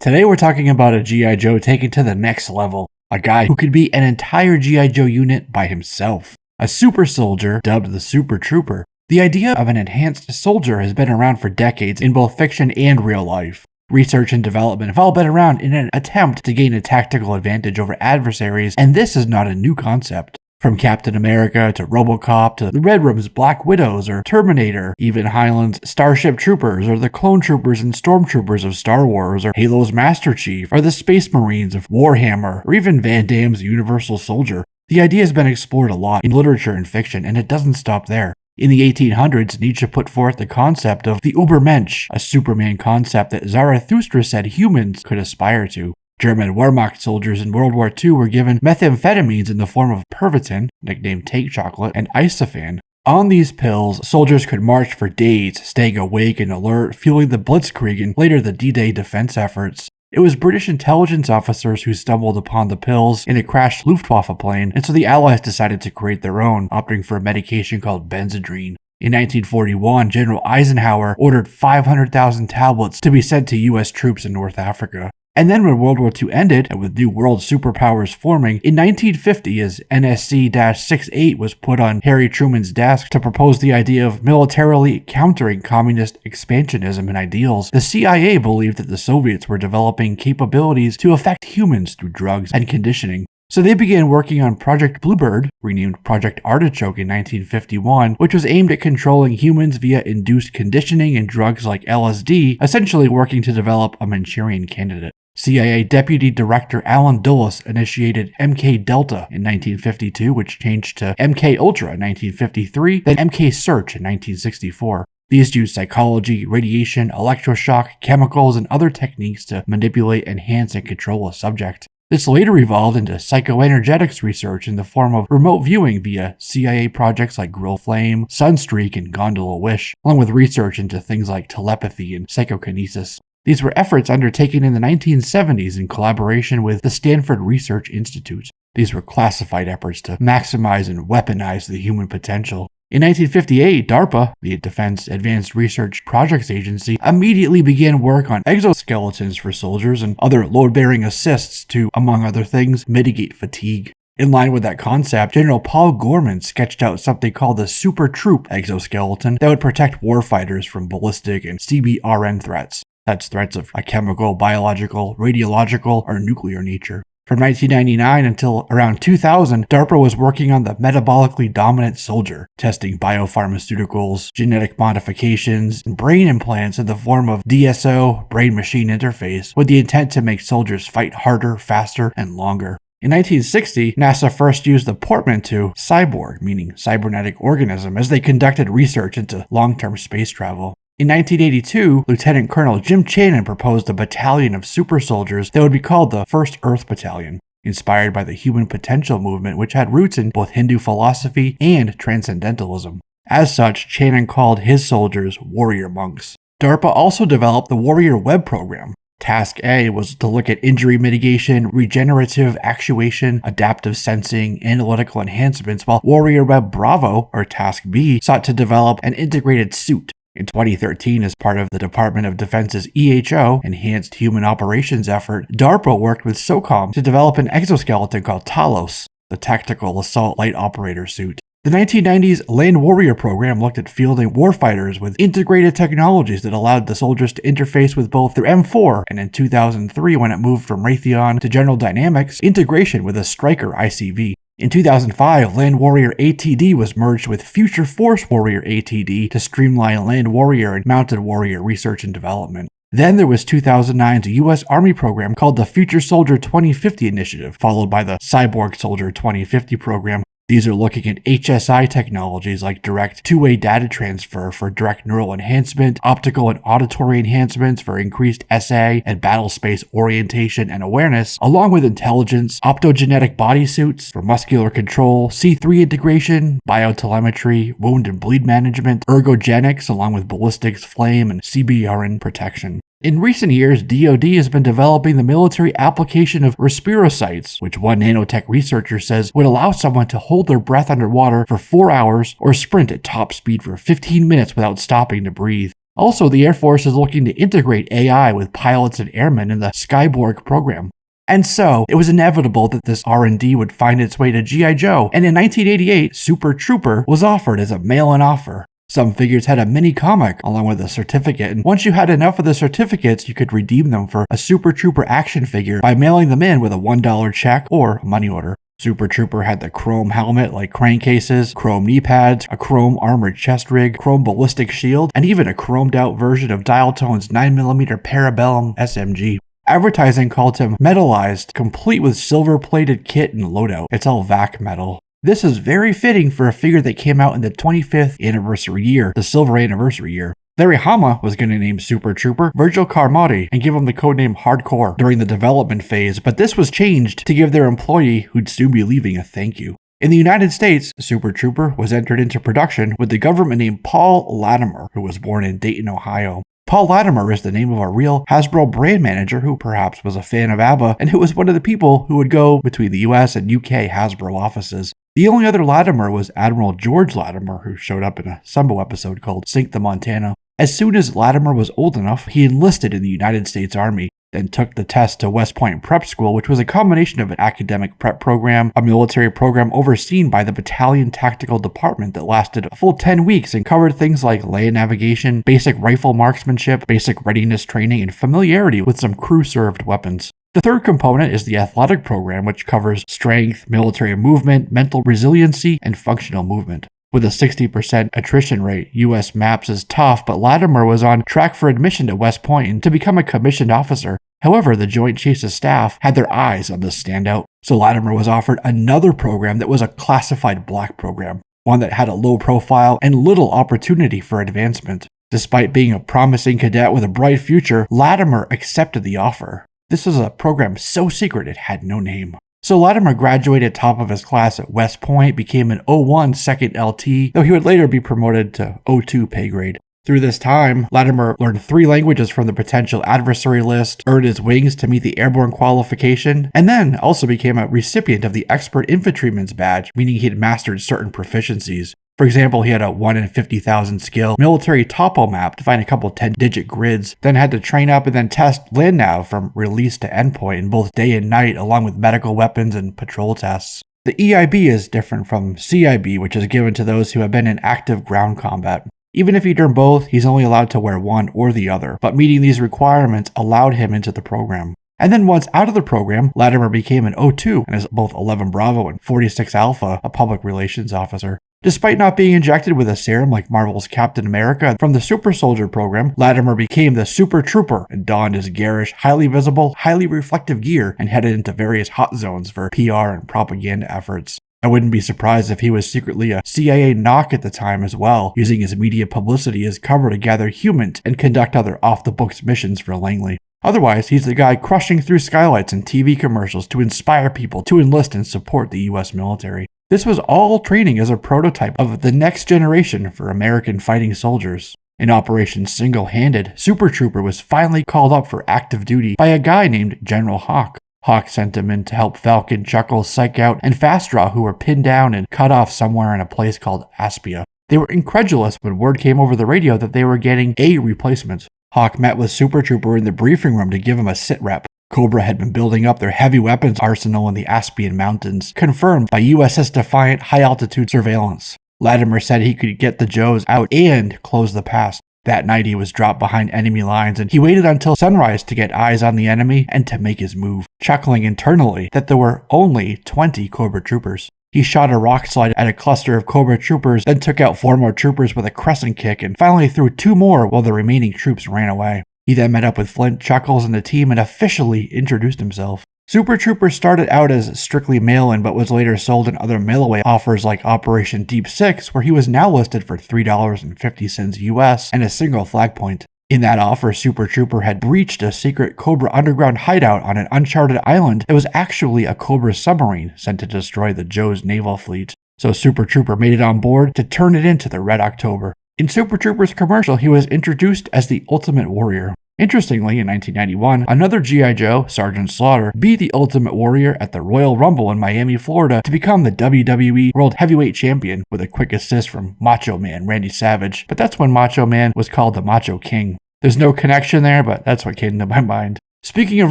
Today we're talking about a G.I. Joe taken to the next level. A guy who could be an entire G.I. Joe unit by himself. A super soldier dubbed the Super Trooper. The idea of an enhanced soldier has been around for decades in both fiction and real life. Research and development have all been around in an attempt to gain a tactical advantage over adversaries, and this is not a new concept. From Captain America to RoboCop to the Red Room's Black Widows or Terminator, even Highland's Starship Troopers or the Clone Troopers and Stormtroopers of Star Wars or Halo's Master Chief or the Space Marines of Warhammer or even Van Damme's Universal Soldier. The idea has been explored a lot in literature and fiction, and it doesn't stop there. In the 1800s, Nietzsche put forth the concept of the Übermensch, a Superman concept that Zarathustra said humans could aspire to. German Wehrmacht soldiers in World War II were given methamphetamines in the form of Pervitin, nicknamed Tank Chocolate, and Isofan. On these pills, soldiers could march for days, staying awake and alert, fueling the Blitzkrieg and later the D-Day defense efforts. It was British intelligence officers who stumbled upon the pills in a crashed Luftwaffe plane, and so the Allies decided to create their own, opting for a medication called Benzedrine. In 1941, General Eisenhower ordered 500,000 tablets to be sent to U.S. troops in North Africa. And then when World War II ended, and with new world superpowers forming, in 1950 as NSC-68 was put on Harry Truman's desk to propose the idea of militarily countering communist expansionism and ideals, the CIA believed that the Soviets were developing capabilities to affect humans through drugs and conditioning. So they began working on Project Bluebird, renamed Project Artichoke in 1951, which was aimed at controlling humans via induced conditioning and drugs like LSD, essentially working to develop a Manchurian candidate. CIA Deputy Director Alan Dulles initiated MK Delta in 1952, which changed to MK Ultra in 1953, then MK Search in 1964. These used psychology, radiation, electroshock, chemicals, and other techniques to manipulate, enhance, and control a subject. This later evolved into psychoenergetics research in the form of remote viewing via CIA projects like Grill Flame, Sunstreak, and Gondola Wish, along with research into things like telepathy and psychokinesis. These were efforts undertaken in the 1970s in collaboration with the Stanford Research Institute. These were classified efforts to maximize and weaponize the human potential. In 1958, DARPA, the Defense Advanced Research Projects Agency, immediately began work on exoskeletons for soldiers and other load-bearing assists to, among other things, mitigate fatigue. In line with that concept, General Paul Gorman sketched out something called the Super Troop exoskeleton that would protect warfighters from ballistic and CBRN threats. That's threats of a chemical, biological, radiological, or nuclear nature. From 1999 until around 2000, DARPA was working on the metabolically dominant soldier, testing biopharmaceuticals, genetic modifications, and brain implants in the form of DSO, brain-machine interface, with the intent to make soldiers fight harder, faster, and longer. In 1960, NASA first used the portmanteau cyborg, meaning cybernetic organism, as they conducted research into long-term space travel. In 1982, Lieutenant Colonel Jim Channon proposed a battalion of super soldiers that would be called the First Earth Battalion, inspired by the human potential movement, which had roots in both Hindu philosophy and transcendentalism. As such, Channon called his soldiers warrior monks. DARPA also developed the Warrior Web program. Task A was to look at injury mitigation, regenerative actuation, adaptive sensing, analytical enhancements, while Warrior Web Bravo, or Task B, sought to develop an integrated suit. In 2013, as part of the Department of Defense's EHO, Enhanced Human Operations effort, DARPA worked with SOCOM to develop an exoskeleton called Talos, the Tactical Assault Light Operator suit. The 1990s Land Warrior program looked at fielding warfighters with integrated technologies that allowed the soldiers to interface with both their M4 and in 2003, when it moved from Raytheon to General Dynamics, integration with a Stryker ICV. In 2005, Land Warrior ATD was merged with Future Force Warrior ATD to streamline Land Warrior and Mounted Warrior research and development. Then there was 2009's U.S. Army program called the Future Soldier 2050 Initiative, followed by the Cyborg Soldier 2050 program. These are looking at HSI technologies like direct two-way data transfer for direct neural enhancement, optical and auditory enhancements for increased SA and battle space orientation and awareness, along with intelligence, optogenetic bodysuits for muscular control, C3 integration, biotelemetry, wound and bleed management, ergogenics, along with ballistics, flame, and CBRN protection. In recent years, DoD has been developing the military application of respirocytes, which one nanotech researcher says would allow someone to hold their breath underwater for 4 hours or sprint at top speed for 15 minutes without stopping to breathe. Also, the Air Force is looking to integrate AI with pilots and airmen in the Skyborg program. And so, it was inevitable that this R&D would find its way to G.I. Joe, and in 1988, Super Trooper was offered as a mail-in offer. Some figures had a mini comic along with a certificate, and once you had enough of the certificates, you could redeem them for a Super Trooper action figure by mailing them in with a $1 check or money order. Super Trooper had the chrome helmet like crankcases, chrome knee pads, a chrome armored chest rig, chrome ballistic shield, and even a chromed out version of Dialtone's 9mm Parabellum SMG. Advertising called him metallized, complete with silver-plated kit and loadout. It's all vac metal. This is very fitting for a figure that came out in the 25th anniversary year, the silver anniversary year. Larry Hama was going to name Super Trooper Virgil Carmody and give him the codename Hardcore during the development phase, but this was changed to give their employee, who'd soon be leaving, a thank you. In the United States, Super Trooper was entered into production with the government named Paul Latimer, who was born in Dayton, Ohio. Paul Latimer is the name of a real Hasbro brand manager who perhaps was a fan of ABBA and who was one of the people who would go between the US and UK Hasbro offices. The only other Latimer was Admiral George Latimer, who showed up in a Sumbo episode called Sink the Montana. As soon as Latimer was old enough, he enlisted in the United States Army, then took the test to West Point Prep School, which was a combination of an academic prep program, a military program overseen by the Battalion Tactical Department that lasted a full 10 weeks and covered things like land navigation, basic rifle marksmanship, basic readiness training, and familiarity with some crew-served weapons. The third component is the athletic program, which covers strength, military movement, mental resiliency, and functional movement. With a 60% attrition rate, U.S. MAPS is tough, but Latimer was on track for admission to West Point and to become a commissioned officer. However, the Joint Chiefs of Staff had their eyes on this standout, so Latimer was offered another program that was a classified black program, one that had a low profile and little opportunity for advancement. Despite being a promising cadet with a bright future, Latimer accepted the offer. This was a program so secret it had no name. So Latimer graduated top of his class at West Point, became an 01 second LT, though he would later be promoted to 02 pay grade. Through this time, Latimer learned 3 languages from the potential adversary list, earned his wings to meet the airborne qualification, and then also became a recipient of the Expert Infantryman's badge, meaning he had mastered certain proficiencies. For example, he had a 1 in 50,000 skill military topo map to find a couple 10-digit grids, then had to train up and then test land nav from release to endpoint in both day and night, along with medical weapons and patrol tests. The EIB is different from CIB, which is given to those who have been in active ground combat. Even if he'd earned both, he's only allowed to wear one or the other, but meeting these requirements allowed him into the program. And then once out of the program, Latimer became an 02 and is both 11 Bravo and 46 Alpha, a public relations officer. Despite not being injected with a serum like Marvel's Captain America, from the Super Soldier program, Latimer became the Super Trooper and donned his garish, highly visible, highly reflective gear and headed into various hot zones for PR and propaganda efforts. I wouldn't be surprised if he was secretly a CIA knock at the time as well, using his media publicity as cover to gather humans and conduct other off-the-books missions for Langley. Otherwise, he's the guy crushing through skylights and TV commercials to inspire people to enlist and support the US military. This was all training as a prototype of the next generation for American fighting soldiers. In Operation Single-Handed, Super Trooper was finally called up for active duty by a guy named General Hawk. Hawk sent him in to help Falcon, Chuckles, Psych Out, and Fast Draw, who were pinned down and cut off somewhere in a place called Aspia. They were incredulous when word came over the radio that they were getting a replacement. Hawk met with Super Trooper in the briefing room to give him a sit rep. Cobra had been building up their heavy weapons arsenal in the Aspian Mountains, confirmed by USS Defiant high-altitude surveillance. Latimer said he could get the Joes out and close the pass. That night he was dropped behind enemy lines and he waited until sunrise to get eyes on the enemy and to make his move, chuckling internally that there were only 20 Cobra troopers. He shot a rock slide at a cluster of Cobra troopers, then took out 4 more troopers with a crescent kick and finally threw 2 more while the remaining troops ran away. He then met up with Flint, Chuckles, and the team and officially introduced himself. Super Trooper started out as strictly mail-in but was later sold in other mail-away offers like Operation Deep 6, where he was now listed for $3.50 US and a single flag point. In that offer, Super Trooper had breached a secret Cobra underground hideout on an uncharted island that was actually a Cobra submarine sent to destroy the Joe's naval fleet. So Super Trooper made it on board to turn it into the Red October. In Super Trooper's commercial, he was introduced as the Ultimate Warrior. Interestingly, in 1991, another G.I. Joe, Sergeant Slaughter, beat the Ultimate Warrior at the Royal Rumble in Miami, Florida to become the WWE World Heavyweight Champion with a quick assist from Macho Man Randy Savage, but that's when Macho Man was called the Macho King. There's no connection there, but that's what came to my mind. Speaking of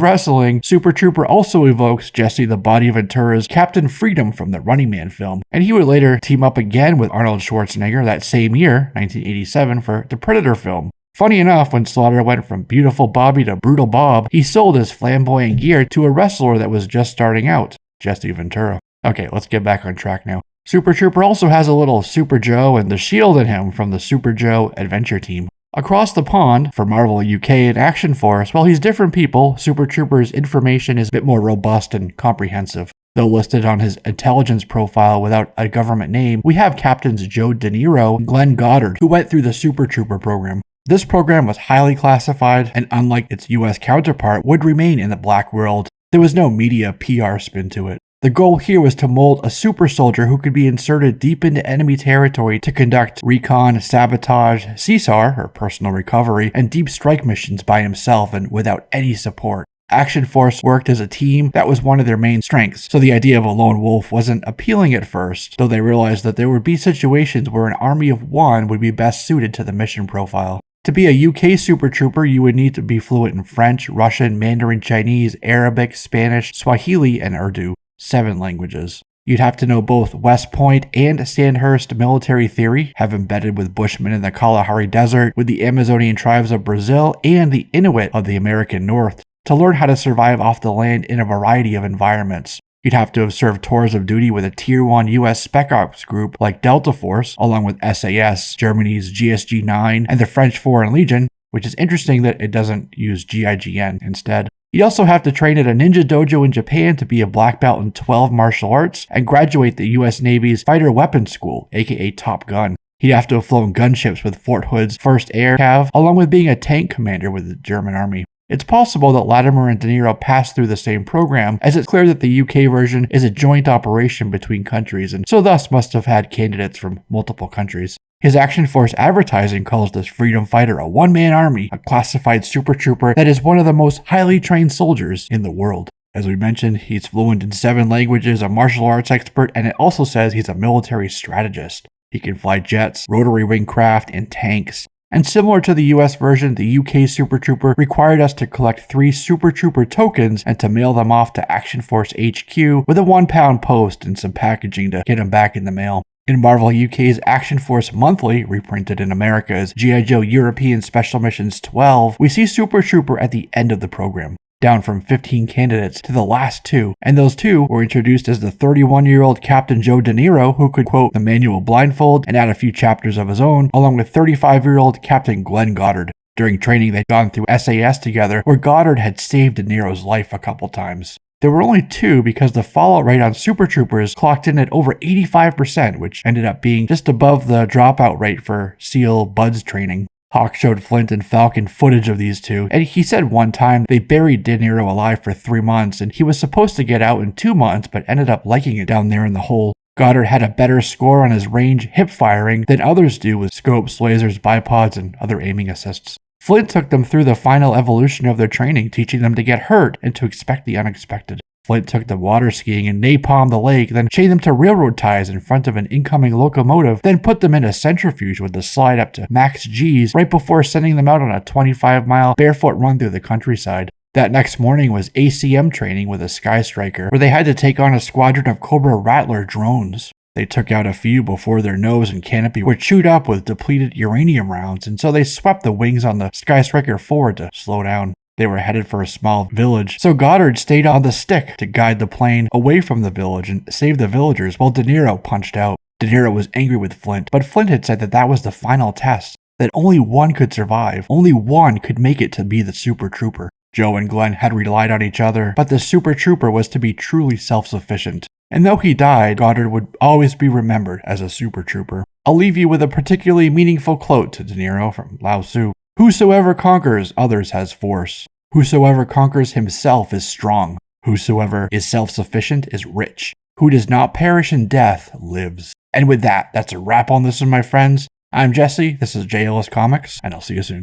wrestling, Super Trooper also evokes Jesse the Body Ventura's Captain Freedom from the Running Man film, and he would later team up again with Arnold Schwarzenegger that same year, 1987, for the Predator film. Funny enough, when Slaughter went from Beautiful Bobby to Brutal Bob, he sold his flamboyant gear to a wrestler that was just starting out, Jesse Ventura. Okay, let's get back on track now. Super Trooper also has a little Super Joe and the Shield in him from the Super Joe Adventure Team. Across the pond, for Marvel UK and Action Force, while he's different people, Super Trooper's information is a bit more robust and comprehensive. Though listed on his intelligence profile without a government name, we have Captains Joe De Niro and Glenn Goddard, who went through the Super Trooper program. This program was highly classified and, unlike its US counterpart, would remain in the black world. There was no media PR spin to it. The goal here was to mold a super soldier who could be inserted deep into enemy territory to conduct recon, sabotage, CSAR, or personal recovery, and deep strike missions by himself and without any support. Action Force worked as a team. That was one of their main strengths, so the idea of a lone wolf wasn't appealing at first, though they realized that there would be situations where an army of one would be best suited to the mission profile. To be a UK Super Trooper, you would need to be fluent in French, Russian, Mandarin Chinese, Arabic, Spanish, Swahili, and Urdu, 7 languages. You'd have to know both West Point and Sandhurst military theory, have embedded with Bushmen in the Kalahari Desert, with the Amazonian tribes of Brazil, and the Inuit of the American North, to learn how to survive off the land in a variety of environments. You'd have to have served tours of duty with a Tier 1 US Spec Ops group like Delta Force, along with SAS, Germany's GSG-9, and the French Foreign Legion, which is interesting that it doesn't use GIGN instead. You'd also have to train at a ninja dojo in Japan to be a black belt in 12 martial arts and graduate the US Navy's Fighter Weapons School, aka Top Gun. He'd have to have flown gunships with Fort Hood's 1st Air Cav, along with being a tank commander with the German Army. It's possible that Latimer and De Niro passed through the same program, as it's clear that the UK version is a joint operation between countries, and so thus must have had candidates from multiple countries. His Action Force advertising calls this freedom fighter a one-man army, a classified super trooper that is one of the most highly trained soldiers in the world. As we mentioned, he's fluent in 7 languages, a martial arts expert, and it also says he's a military strategist. He can fly jets, rotary wing craft, and tanks. And similar to the US version, the UK Super Trooper required us to collect 3 Super Trooper tokens and to mail them off to Action Force HQ with a £1 post and some packaging to get them back in the mail. In Marvel UK's Action Force Monthly, reprinted in America as G.I. Joe European Special Missions 12, we see Super Trooper at the end of the program, down from 15 candidates to the last 2, and those 2 were introduced as the 31-year-old Captain Joe De Niro, who could quote the manual blindfold and add a few chapters of his own, along with 35-year-old Captain Glenn Goddard. During training, they'd gone through SAS together, where Goddard had saved De Niro's life a couple times. There were only 2 because the fallout rate on Super Troopers clocked in at over 85%, which ended up being just above the dropout rate for SEAL Buds training. Hawk showed Flint and Falcon footage of these 2, and he said one time they buried De Niro alive for 3 months, and he was supposed to get out in 2 months, but ended up liking it down there in the hole. Goddard had a better score on his range hip firing than others do with scopes, lasers, bipods, and other aiming assists. Flint took them through the final evolution of their training, teaching them to get hurt and to expect the unexpected. Flint took them water skiing and napalmed the lake, then chained them to railroad ties in front of an incoming locomotive, then put them in a centrifuge with the slide up to max G's right before sending them out on a 25-mile barefoot run through the countryside. That next morning was ACM training with a Sky Striker, where they had to take on a squadron of Cobra Rattler drones. They took out a few before their nose and canopy were chewed up with depleted uranium rounds, and so they swept the wings on the Sky Striker forward to slow down. They were headed for a small village, so Goddard stayed on the stick to guide the plane away from the village and save the villagers while De Niro punched out. De Niro was angry with Flint, but Flint had said that that was the final test, that only one could survive, only one could make it to be the Super Trooper. Joe and Glenn had relied on each other, but the Super Trooper was to be truly self-sufficient. And though he died, Goddard would always be remembered as a Super Trooper. I'll leave you with a particularly meaningful quote to De Niro from Lao Tzu. Whosoever conquers others has force. Whosoever conquers himself is strong. Whosoever is self-sufficient is rich. Who does not perish in death lives. And with that, that's a wrap on this one, my friends. I'm Jesse, this is JLS Comics, and I'll see you soon.